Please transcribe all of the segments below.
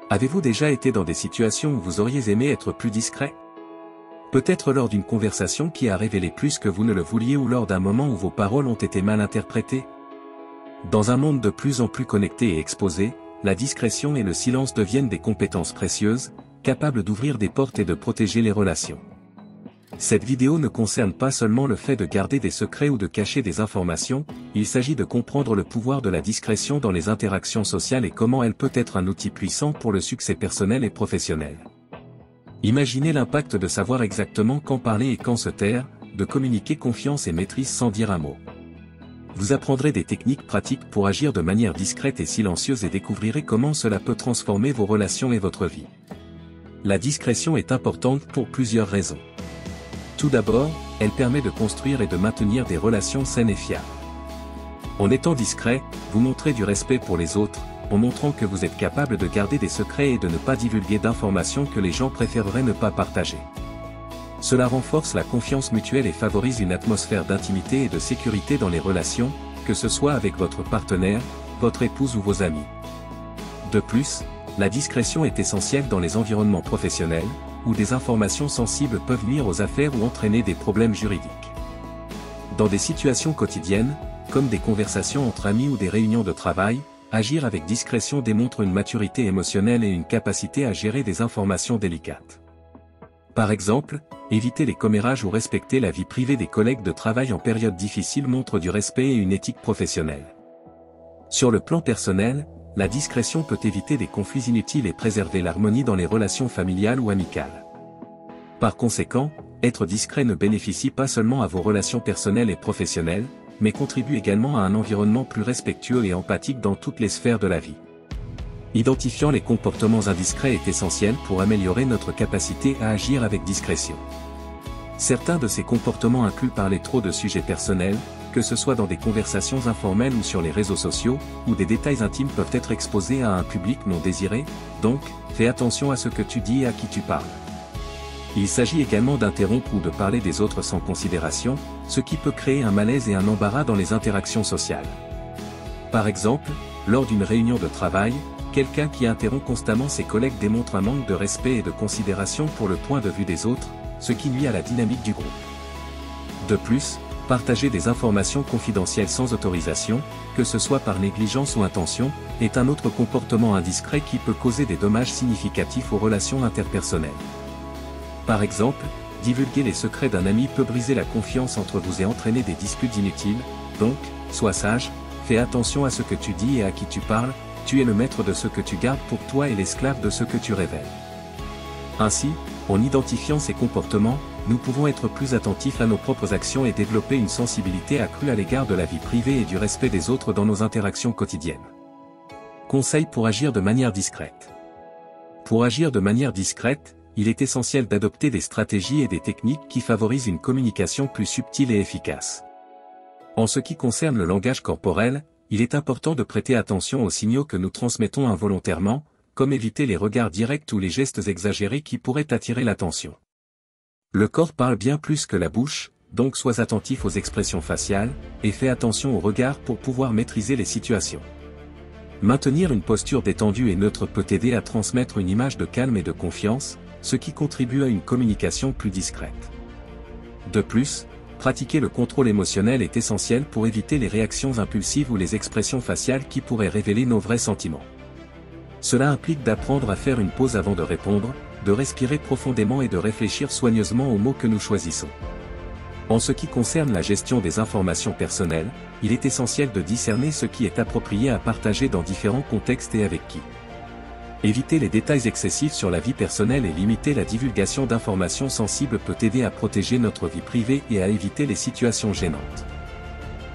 Avez-vous déjà été dans des situations où vous auriez aimé être plus discret? Peut-être lors d'une conversation qui a révélé plus que vous ne le vouliez ou lors d'un moment où vos paroles ont été mal interprétées? Dans un monde de plus en plus connecté et exposé, la discrétion et le silence deviennent des compétences précieuses, capables d'ouvrir des portes et de protéger les relations. Cette vidéo ne concerne pas seulement le fait de garder des secrets ou de cacher des informations, il s'agit de comprendre le pouvoir de la discrétion dans les interactions sociales et comment elle peut être un outil puissant pour le succès personnel et professionnel. Imaginez l'impact de savoir exactement quand parler et quand se taire, de communiquer confiance et maîtrise sans dire un mot. Vous apprendrez des techniques pratiques pour agir de manière discrète et silencieuse et découvrirez comment cela peut transformer vos relations et votre vie. La discrétion est importante pour plusieurs raisons. Tout d'abord, elle permet de construire et de maintenir des relations saines et fiables. En étant discret, vous montrez du respect pour les autres, en montrant que vous êtes capable de garder des secrets et de ne pas divulguer d'informations que les gens préféreraient ne pas partager. Cela renforce la confiance mutuelle et favorise une atmosphère d'intimité et de sécurité dans les relations, que ce soit avec votre partenaire, votre épouse ou vos amis. De plus, la discrétion est essentielle dans les environnements professionnels, où des informations sensibles peuvent nuire aux affaires ou entraîner des problèmes juridiques. Dans des situations quotidiennes, comme des conversations entre amis ou des réunions de travail, agir avec discrétion démontre une maturité émotionnelle et une capacité à gérer des informations délicates. Par exemple, éviter les commérages ou respecter la vie privée des collègues de travail en période difficile montre du respect et une éthique professionnelle. Sur le plan personnel, la discrétion peut éviter des conflits inutiles et préserver l'harmonie dans les relations familiales ou amicales. Par conséquent, être discret ne bénéficie pas seulement à vos relations personnelles et professionnelles, mais contribue également à un environnement plus respectueux et empathique dans toutes les sphères de la vie. Identifiant les comportements indiscrets est essentiel pour améliorer notre capacité à agir avec discrétion. Certains de ces comportements incluent parler trop de sujets personnels, que ce soit dans des conversations informelles ou sur les réseaux sociaux, où des détails intimes peuvent être exposés à un public non désiré, donc, fais attention à ce que tu dis et à qui tu parles. Il s'agit également d'interrompre ou de parler des autres sans considération, ce qui peut créer un malaise et un embarras dans les interactions sociales. Par exemple, lors d'une réunion de travail, quelqu'un qui interrompt constamment ses collègues démontre un manque de respect et de considération pour le point de vue des autres, ce qui nuit à la dynamique du groupe. De plus, partager des informations confidentielles sans autorisation, que ce soit par négligence ou intention, est un autre comportement indiscret qui peut causer des dommages significatifs aux relations interpersonnelles. Par exemple, divulguer les secrets d'un ami peut briser la confiance entre vous et entraîner des disputes inutiles, donc, sois sage, fais attention à ce que tu dis et à qui tu parles, tu es le maître de ce que tu gardes pour toi et l'esclave de ce que tu révèles. Ainsi, en identifiant ces comportements, nous pouvons être plus attentifs à nos propres actions et développer une sensibilité accrue à l'égard de la vie privée et du respect des autres dans nos interactions quotidiennes. Conseils pour agir de manière discrète. Pour agir de manière discrète, il est essentiel d'adopter des stratégies et des techniques qui favorisent une communication plus subtile et efficace. En ce qui concerne le langage corporel, il est important de prêter attention aux signaux que nous transmettons involontairement, comme éviter les regards directs ou les gestes exagérés qui pourraient attirer l'attention. Le corps parle bien plus que la bouche, donc sois attentif aux expressions faciales, et fais attention aux regards pour pouvoir maîtriser les situations. Maintenir une posture détendue et neutre peut aider à transmettre une image de calme et de confiance, ce qui contribue à une communication plus discrète. De plus, pratiquer le contrôle émotionnel est essentiel pour éviter les réactions impulsives ou les expressions faciales qui pourraient révéler nos vrais sentiments. Cela implique d'apprendre à faire une pause avant de répondre, de respirer profondément et de réfléchir soigneusement aux mots que nous choisissons. En ce qui concerne la gestion des informations personnelles, il est essentiel de discerner ce qui est approprié à partager dans différents contextes et avec qui. Éviter les détails excessifs sur la vie personnelle et limiter la divulgation d'informations sensibles peut aider à protéger notre vie privée et à éviter les situations gênantes.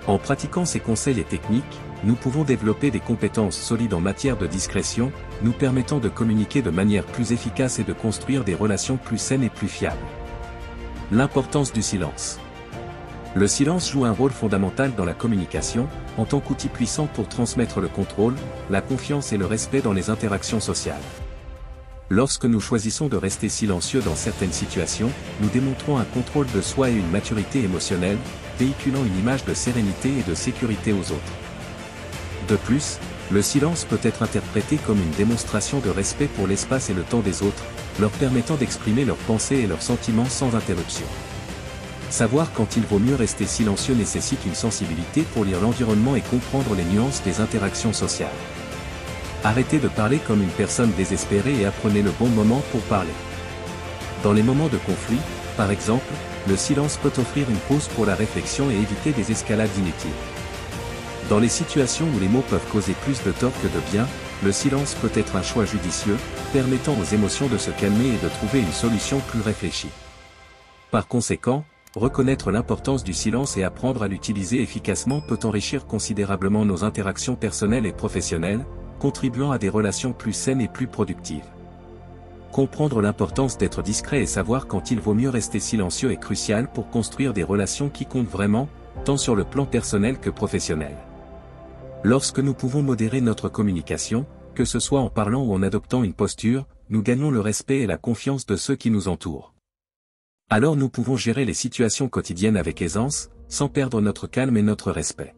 En pratiquant ces conseils et techniques, nous pouvons développer des compétences solides en matière de discrétion, nous permettant de communiquer de manière plus efficace et de construire des relations plus saines et plus fiables. L'importance du silence. Le silence joue un rôle fondamental dans la communication, en tant qu'outil puissant pour transmettre le contrôle, la confiance et le respect dans les interactions sociales. Lorsque nous choisissons de rester silencieux dans certaines situations, nous démontrons un contrôle de soi et une maturité émotionnelle, véhiculant une image de sérénité et de sécurité aux autres. De plus, Le silence peut être interprété comme une démonstration de respect pour l'espace et le temps des autres, leur permettant d'exprimer leurs pensées et leurs sentiments sans interruption. Savoir quand il vaut mieux rester silencieux nécessite une sensibilité pour lire l'environnement et comprendre les nuances des interactions sociales. Arrêtez de parler comme une personne désespérée et apprenez le bon moment pour parler. Dans les moments de conflit, par exemple, le silence peut offrir une pause pour la réflexion et éviter des escalades inutiles. Dans les situations où les mots peuvent causer plus de tort que de bien, le silence peut être un choix judicieux, permettant aux émotions de se calmer et de trouver une solution plus réfléchie. Par conséquent, reconnaître l'importance du silence et apprendre à l'utiliser efficacement peut enrichir considérablement nos interactions personnelles et professionnelles, contribuant à des relations plus saines et plus productives. Comprendre l'importance d'être discret et savoir quand il vaut mieux rester silencieux est crucial pour construire des relations qui comptent vraiment, tant sur le plan personnel que professionnel. Lorsque nous pouvons modérer notre communication, que ce soit en parlant ou en adoptant une posture, nous gagnons le respect et la confiance de ceux qui nous entourent. Alors nous pouvons gérer les situations quotidiennes avec aisance, sans perdre notre calme et notre respect.